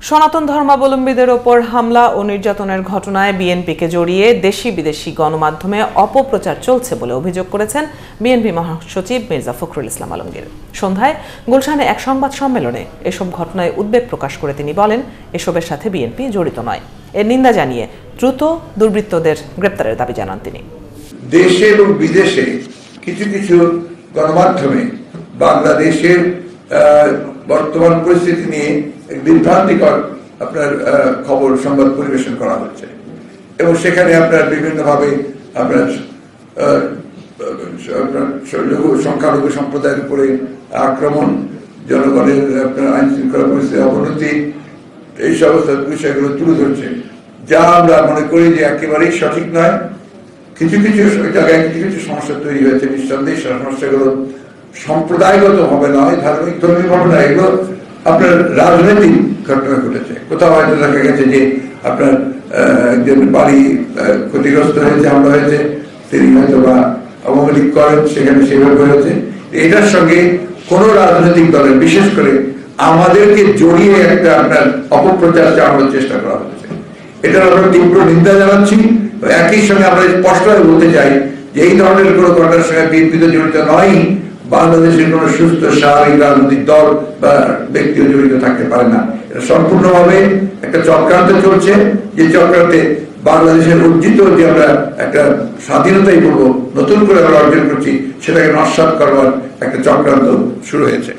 সনাতন ধর্মাবলম্বীদের ওপর হামলা ও নির্যাতনের ঘটনায় বিএনপিকে জড়িয়ে দেশি বিদেশি গণমাধ্যমে অপপ্রচার চলছে বলে অভিযোগ করেছেন বিএনপি মহাসচিব মির্জা ফখরুল ইসলাম আলমগীর। সন্ধ্যায় গুলশানে এক সংবাদ সম্মেলনে এসব ঘটনায় উদ্বেগ প্রকাশ করে তিনি বলেন, এসবের সাথে বিএনপি জড়িত নয়। এর নিন্দা জানিয়ে দ্রুত দুর্বৃত্তদের গ্রেপ্তারের দাবি জানান তিনি। দেশে এবং বিদেশে কিছু কিছু গণমাধ্যমে বাংলাদেশের বর্তমান পরিস্থিতি নিয়ে বিভ্রান্তিকর আপনার খবর সংবাদ পরিবেশন করা হচ্ছে এবং সেখানে আপনার বিভিন্নভাবে আপনার সংখ্যালঘু সম্প্রদায়ের উপরে আক্রমণ, জনগণের আপনার আইন শৃঙ্খলা পরিস্থিতির অবনতি, এই সমস্ত বিষয়গুলো তুলে ধরছে, যা আমরা মনে করি যে একেবারেই সঠিক নয়। কিছু কিছু জায়গায় কিছু কিছু সমস্যা তৈরি হয়েছে, নিঃসন্দেহে সমস্যাগুলো সম্প্রদায়গত ভাবে নয়, ধার্মিক ধর্মীয় ভাবে নয়, এগুলো আপনার রাজনৈতিক ঘটনা ঘটেছে। কোথাও হয়তো দেখা গেছে যে আপনার একজন বাড়ি ক্ষতিগ্রস্ত হয়েছে, হামলা হয়েছে, তিনি হয়তো বা আওয়ামী লীগ করেন, সেখানে সেভাবে হয়েছে। এটার সঙ্গে কোন রাজনৈতিক দলের, বিশেষ করে আমাদেরকে জড়িয়ে একটা আপনার অপপ্রচার চালানোর চেষ্টা করা হয়েছে। এটার আমরা তীব্র নিন্দা জানাচ্ছি। একই সঙ্গে আমরা স্পষ্টভাবে বলতে চাই যে এই ধরনের কোনো ঘটনার সঙ্গে বিএনপি তো জড়িত নয়, বাংলাদেশের কোন সুস্থ স্বাভাবিক রাজনৈতিক দল বা ব্যক্তিও জড়িত থাকতে পারে না। এটা সম্পূর্ণভাবে একটা চক্রান্ত চলছে, যে চক্রান্তে বাংলাদেশের অর্জিত যে আমরা একটা স্বাধীনতাই বলবো নতুন করে আমরা অর্জন করছি, সেটাকে নস্যাৎ করবার একটা চক্রান্ত শুরু হয়েছে।